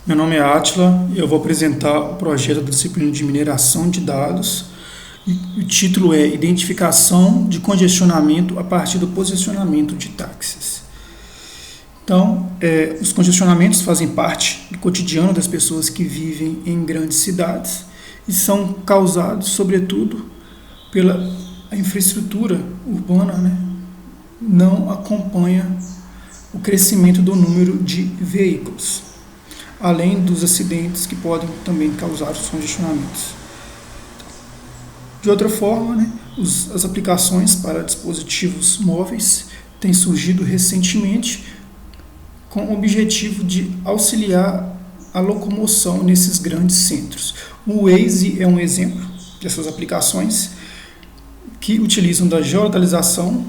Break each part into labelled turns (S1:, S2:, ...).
S1: Meu nome é Átila e eu vou apresentar o projeto da disciplina de mineração de dados. E o título é Identificação de congestionamento a partir do posicionamento de táxis. Então, os congestionamentos fazem parte do cotidiano das pessoas que vivem em grandes cidades e são causados, sobretudo, pela infraestrutura urbana, não acompanha o crescimento do número de veículos, além dos acidentes que podem também causar os congestionamentos. De outra forma, as aplicações para dispositivos móveis têm surgido recentemente com o objetivo de auxiliar a locomoção nesses grandes centros. O Waze é um exemplo dessas aplicações que utilizam da geolocalização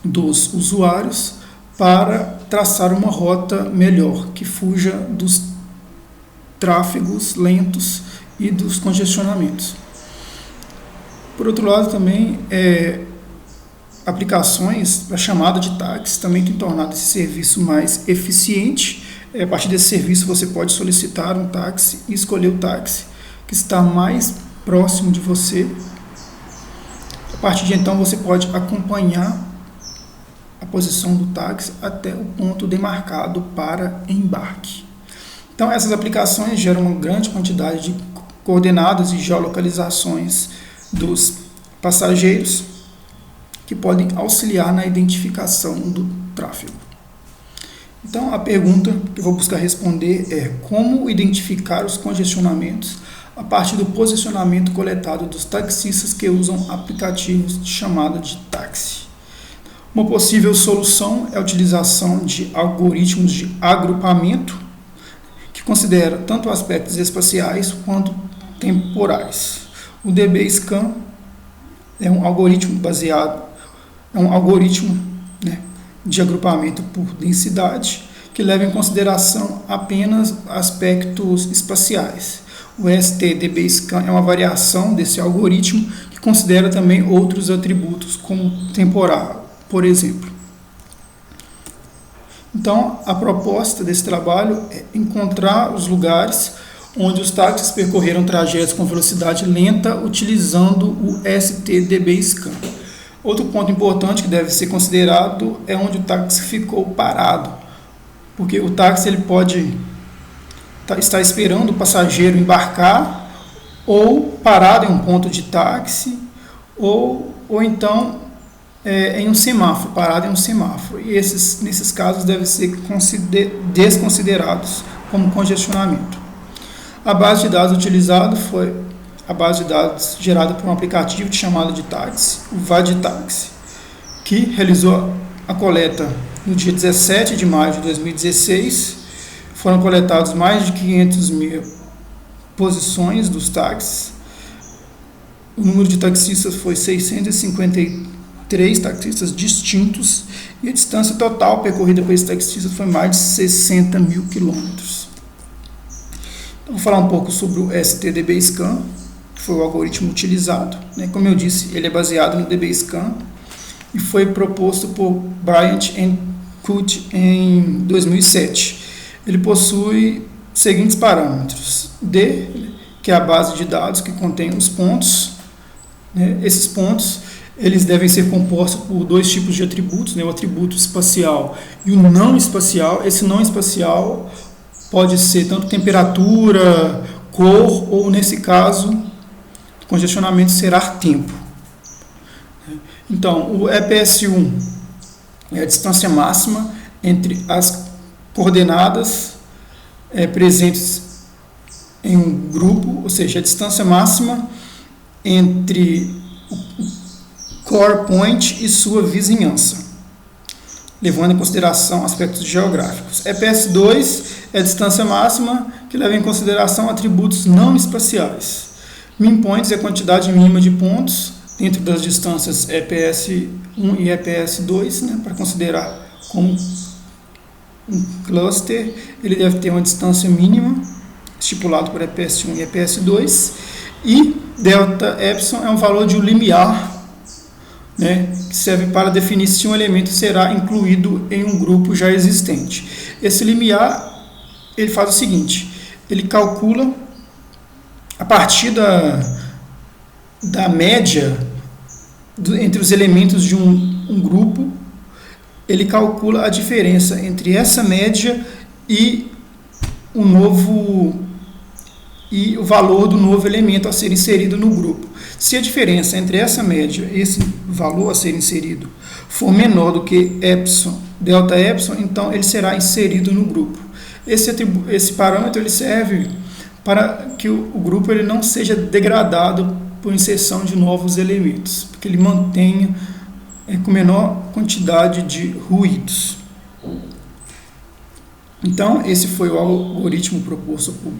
S1: dos usuários para traçar uma rota melhor, que fuja dos tráfegos lentos e dos congestionamentos. Por outro lado, também, aplicações da chamada de táxi também têm tornado esse serviço mais eficiente. A partir desse serviço, você pode solicitar um táxi e escolher o táxi que está mais próximo de você. A partir de então, você pode acompanhar a posição do táxi até o ponto demarcado para embarque. Então, essas aplicações geram uma grande quantidade de coordenadas e geolocalizações dos passageiros que podem auxiliar na identificação do tráfego. Então, a pergunta que eu vou buscar responder é: como identificar os congestionamentos a partir do posicionamento coletado dos taxistas que usam aplicativos de chamada de táxi? Uma possível solução é a utilização de algoritmos de agrupamento que considera tanto aspectos espaciais quanto temporais. O DB-Scan é um algoritmo de agrupamento por densidade que leva em consideração apenas aspectos espaciais. O ST-DB-Scan é uma variação desse algoritmo que considera também outros atributos, como temporal, por exemplo. Então, a proposta desse trabalho é encontrar os lugares onde os táxis percorreram trajetos com velocidade lenta utilizando o ST-DB-Scan. Outro ponto importante que deve ser considerado é onde o táxi ficou parado, porque o táxi ele pode estar esperando o passageiro embarcar, ou parado em um ponto de táxi, ou então em um semáforo, parado em um semáforo. E nesses casos devem ser desconsiderados como congestionamento. A base de dados utilizada foi a base de dados gerada por um aplicativo de chamada de táxi, o VadTaxi, que realizou a coleta no dia 17 de maio de 2016. Foram coletados mais de 500 mil posições dos táxis. O número de taxistas foi 653 taxistas distintos e a distância total percorrida por esses taxistas foi mais de 60 mil quilômetros. Vou falar um pouco sobre o ST-DB-Scan, que foi o algoritmo utilizado. Como eu disse, ele é baseado no DB-Scan e foi proposto por Bryant e Kut em 2007. Ele possui os seguintes parâmetros: D, que é a base de dados que contém os pontos. Esses pontos eles devem ser compostos por dois tipos de atributos, o atributo espacial e o não espacial. Esse não espacial pode ser tanto temperatura, cor, ou, nesse caso, o congestionamento será tempo. Então, o EPS1 é a distância máxima entre as coordenadas presentes em um grupo, ou seja, a distância máxima entre o core point e sua vizinhança, levando em consideração aspectos geográficos. EPS2 é a distância máxima que leva em consideração atributos não espaciais. Min points é a quantidade mínima de pontos dentro das distâncias EPS1 e EPS2, para considerar como um cluster. Ele deve ter uma distância mínima estipulado por EPS1 e EPS2. E delta epsilon é um valor de um limiar, que serve para definir se um elemento será incluído em um grupo já existente. Esse limiar ele faz o seguinte: ele calcula a partir da média entre os elementos de um grupo, ele calcula a diferença entre essa média e o valor do novo elemento a ser inserido no grupo. Se a diferença entre essa média e esse valor a ser inserido for menor do que delta epsilon, então ele será inserido no grupo. Esse parâmetro ele serve para que o grupo ele não seja degradado por inserção de novos elementos, porque ele mantenha com menor quantidade de ruídos. Então, esse foi o algoritmo proposto por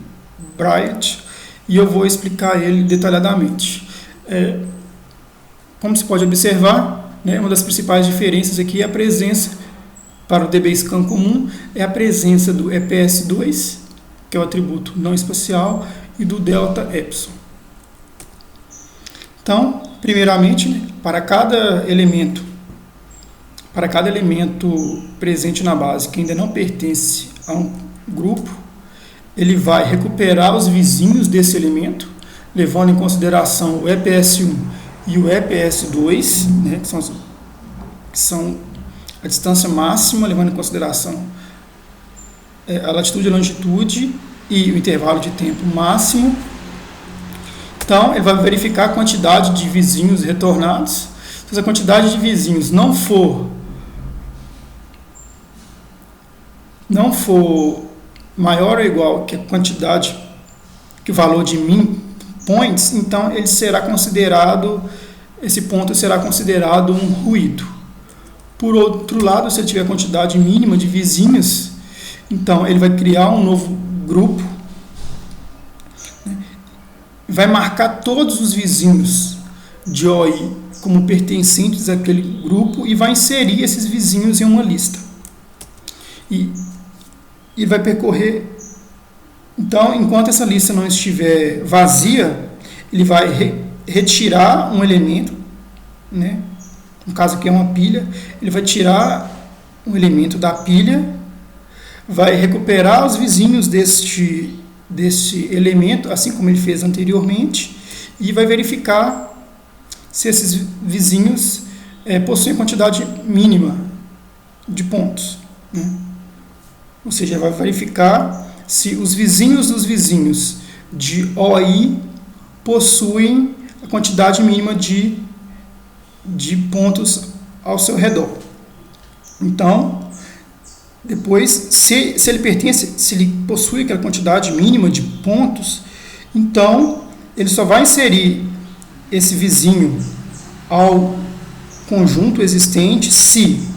S1: Bright, e eu vou explicar ele detalhadamente. Como se pode observar, uma das principais diferenças aqui é a presença, para o DBSCAN comum, é a presença do EPS2, que é o atributo não espacial, e do delta epsilon. Então, primeiramente, para cada elemento presente na base que ainda não pertence a um grupo, ele vai recuperar os vizinhos desse elemento, levando em consideração o EPS1 e o EPS2, que são a distância máxima, levando em consideração a latitude e a longitude e o intervalo de tempo máximo. Então, ele vai verificar a quantidade de vizinhos retornados. Se a quantidade de vizinhos não for maior ou igual que a quantidade, que o valor de min points, então esse ponto será considerado um ruído. Por outro lado, se ele tiver a quantidade mínima de vizinhos, então ele vai criar um novo grupo, vai marcar todos os vizinhos de OI como pertencentes àquele grupo e vai inserir esses vizinhos em uma lista. E vai percorrer. Então, enquanto essa lista não estiver vazia, ele vai retirar um elemento, no caso aqui é uma pilha, ele vai tirar um elemento da pilha, vai recuperar os vizinhos desse elemento, assim como ele fez anteriormente, e vai verificar se esses vizinhos possuem quantidade mínima de pontos. Ou seja, vai verificar se os vizinhos dos vizinhos de OI possuem a quantidade mínima de pontos ao seu redor. Então, depois, se ele possui aquela quantidade mínima de pontos, então ele só vai inserir esse vizinho ao conjunto existente se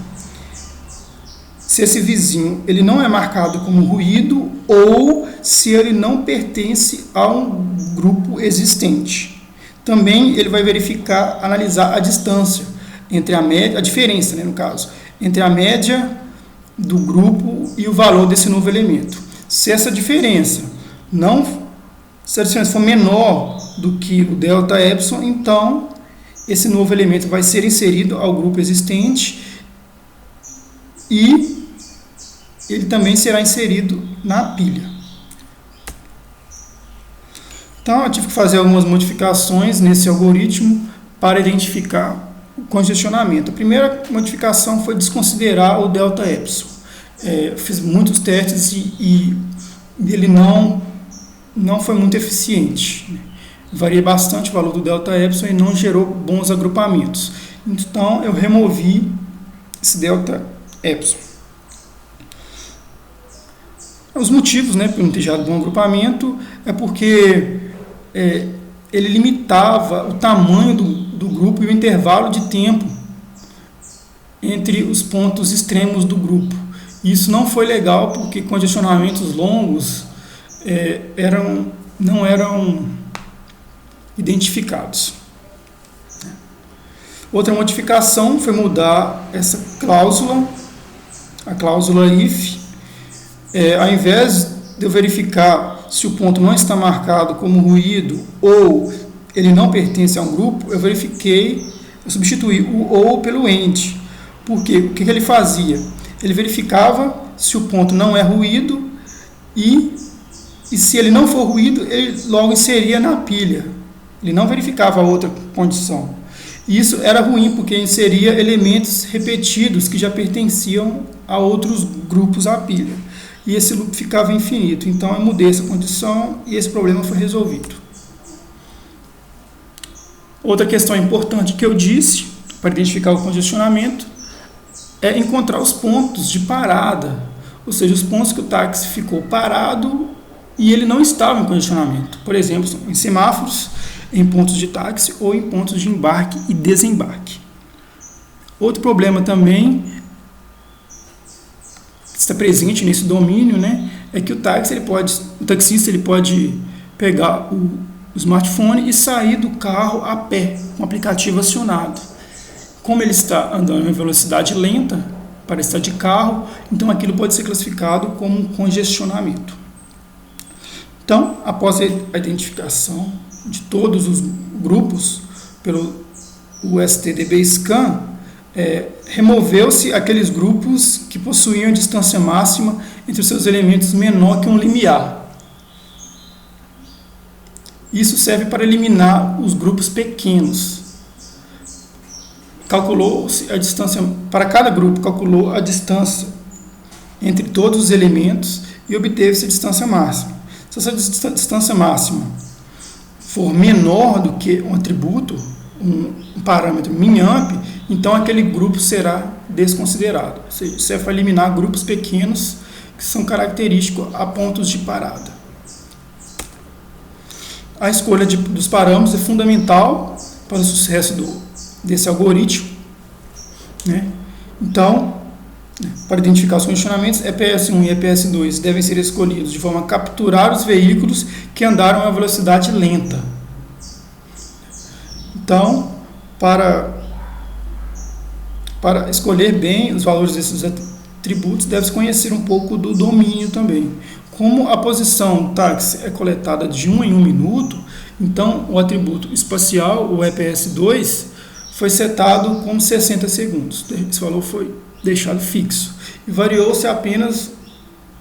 S1: esse vizinho ele não é marcado como ruído ou se ele não pertence a um grupo existente. Também ele vai analisar a distância entre a diferença, no caso, entre a média do grupo e o valor desse novo elemento. Se essa diferença for menor do que o delta epsilon, então esse novo elemento vai ser inserido ao grupo existente e ele também será inserido na pilha. Então, eu tive que fazer algumas modificações nesse algoritmo para identificar o congestionamento. A primeira modificação foi desconsiderar o delta epsilon. Fiz muitos testes e ele não foi muito eficiente. Varia bastante o valor do delta epsilon e não gerou bons agrupamentos. Então, eu removi esse delta epsilon. Os motivos, por não ter gerado bom agrupamento, é porque ele limitava o tamanho do grupo e o intervalo de tempo entre os pontos extremos do grupo. Isso não foi legal porque congestionamentos longos não eram identificados. Outra modificação foi mudar essa cláusula, a cláusula if. Ao invés de eu verificar se o ponto não está marcado como ruído ou ele não pertence a um grupo, eu substituí o ou pelo and. Porque o que ele fazia? Ele verificava se o ponto não é ruído e e se ele não for ruído, ele logo inseria na pilha. Ele não verificava a outra condição. E isso era ruim, porque inseria elementos repetidos que já pertenciam a outros grupos à pilha. E esse loop ficava infinito. Então eu mudei essa condição e esse problema foi resolvido. Outra questão importante que eu disse, para identificar o congestionamento, é encontrar os pontos de parada, ou seja, os pontos que o táxi ficou parado e ele não estava em congestionamento. Por exemplo, em semáforos, em pontos de táxi ou em pontos de embarque e desembarque. Outro problema também que está presente nesse domínio, né, é que o taxista pode pegar o smartphone e sair do carro a pé, com o aplicativo acionado. Como ele está andando em velocidade lenta para estar de carro, então aquilo pode ser classificado como um congestionamento. Então, após a identificação de todos os grupos pelo USTDB-SCAN, removeu-se aqueles grupos que possuíam a distância máxima entre os seus elementos menor que um limiar. Isso serve para eliminar os grupos pequenos. Calculou-se a distância, para cada grupo, calculou a distância entre todos os elementos e obteve-se a distância máxima. Se essa distância máxima for menor do que um atributo, um parâmetro min-amp, então aquele grupo será desconsiderado. Ou seja, serve para eliminar grupos pequenos que são característicos a pontos de parada. A escolha dos parâmetros é fundamental para o sucesso desse algoritmo, né? Então, para identificar os condicionamentos, EPS1 e EPS2 devem ser escolhidos de forma a capturar os veículos que andaram a velocidade lenta. Então, para escolher bem os valores desses atributos, deve-se conhecer um pouco do domínio também. Como a posição do táxi é coletada de 1 em 1 minuto, então o atributo espacial, o EPS2, foi setado como 60 segundos. Esse valor foi deixado fixo. E variou-se apenas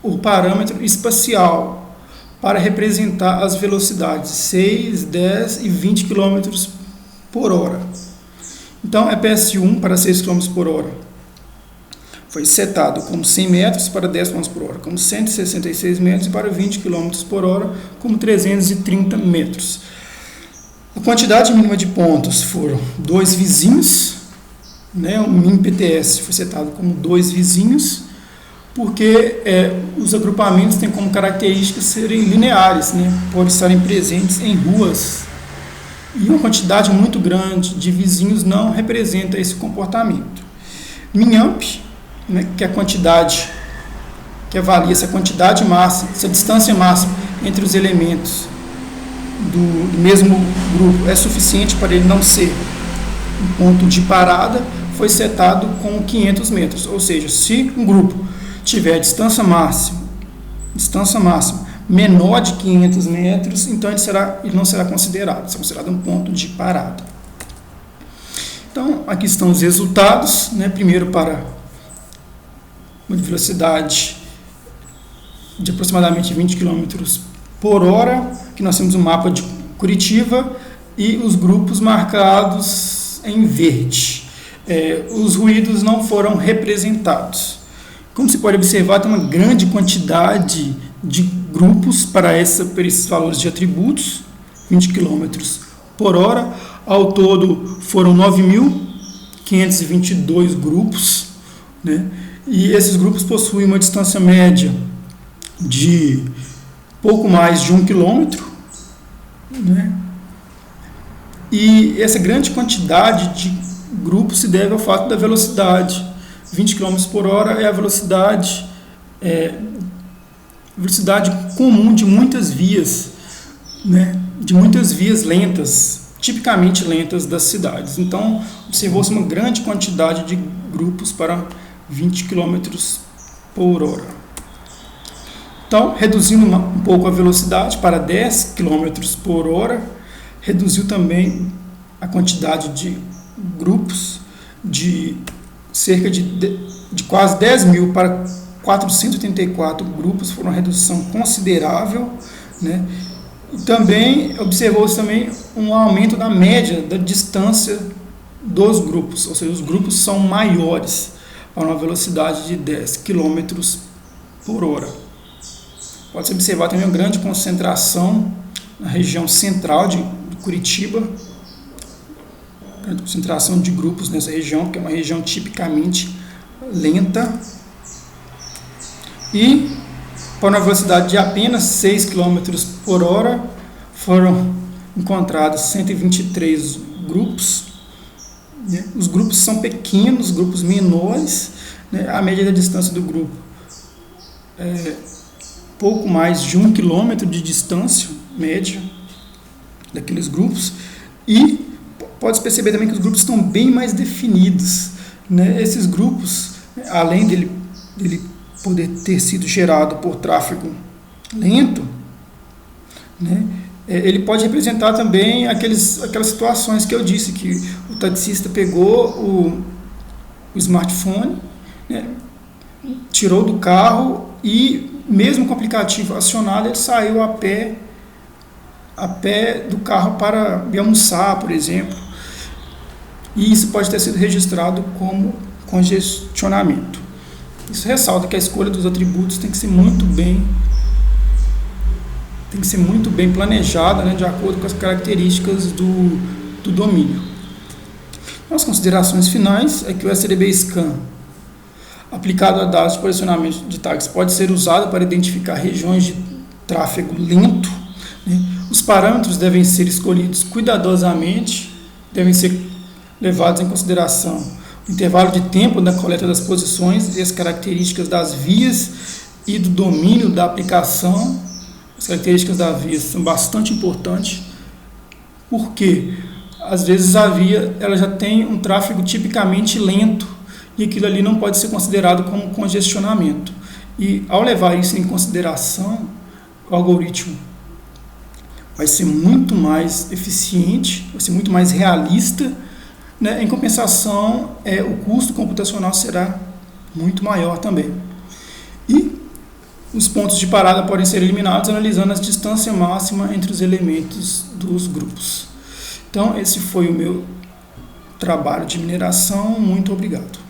S1: o parâmetro espacial para representar as velocidades 6, 10 e 20 km por hora. Então, EPS1 para 6 km por hora foi setado como 100 metros para 10 km por hora, como 166 metros e para 20 km por hora, como 330 metros. A quantidade mínima de pontos foram 2 vizinhos, né? O min PTS foi setado como 2 vizinhos, porque os agrupamentos têm como característica serem lineares, né? Por estarem presentes em ruas. E uma quantidade muito grande de vizinhos não representa esse comportamento. Min-amp, né, que é a quantidade, que avalia se a quantidade máxima, se a distância máxima entre os elementos do mesmo grupo é suficiente para ele não ser um ponto de parada, foi setado com 500 metros. Ou seja, se um grupo tiver distância máxima menor de 500 metros, então ele não será considerado, será considerado um ponto de parada. Então, aqui estão os resultados, né? Primeiro para uma velocidade de aproximadamente 20 km por hora, que nós temos um mapa de Curitiba e os grupos marcados em verde. Os ruídos não foram representados. Como se pode observar, tem uma grande quantidade de grupos para esses valores de atributos, 20 km por hora. Ao todo foram 9.522 grupos, né? E esses grupos possuem uma distância média de pouco mais de 1 quilômetro, né? E essa grande quantidade de grupos se deve ao fato da velocidade. 20 km por hora é a velocidade comum de muitas vias, né? De muitas vias lentas, tipicamente lentas das cidades. Então, observou-se uma grande quantidade de grupos para 20 km por hora. Então, reduzindo um pouco a velocidade para 10 km por hora, reduziu também a quantidade de grupos de cerca de quase 10 mil para 484 grupos, foi uma redução considerável, né? E também observou-se também um aumento da média da distância dos grupos, ou seja, os grupos são maiores a uma velocidade de 10 km por hora. Pode-se observar também uma grande concentração na região central de Curitiba, grande concentração de grupos nessa região, que é uma região tipicamente lenta, e para uma velocidade de apenas 6 km por hora foram encontrados 123 grupos. Os grupos são pequenos, grupos menores, né? A média da distância do grupo é pouco mais de 1 km de distância média daqueles grupos, e pode perceber também que os grupos estão bem mais definidos, né? Esses grupos, além dele poder ter sido gerado por tráfego lento, né? Ele pode representar também aquelas situações que eu disse, que o taxista pegou o smartphone, né, tirou do carro e, mesmo com o aplicativo acionado, ele saiu a pé do carro para ir almoçar, por exemplo. E isso pode ter sido registrado como congestionamento. Isso ressalta que a escolha dos atributos tem que ser muito bem planejada, né, de acordo com as características do domínio. As considerações finais é que o SDB Scan, aplicado a dados de posicionamento de tags, pode ser usado para identificar regiões de tráfego lento, né? Os parâmetros devem ser escolhidos cuidadosamente, devem ser levados em consideração o intervalo de tempo da coleta das posições e as características das vias e do domínio da aplicação. As características da via são bastante importantes, porque às vezes a via ela já tem um tráfego tipicamente lento e aquilo ali não pode ser considerado como congestionamento. E ao levar isso em consideração, o algoritmo vai ser muito mais eficiente, vai ser muito mais realista, né? Em compensação, o custo computacional será muito maior também. E os pontos de parada podem ser eliminados analisando a distância máxima entre os elementos dos grupos. Então, esse foi o meu trabalho de mineração. Muito obrigado.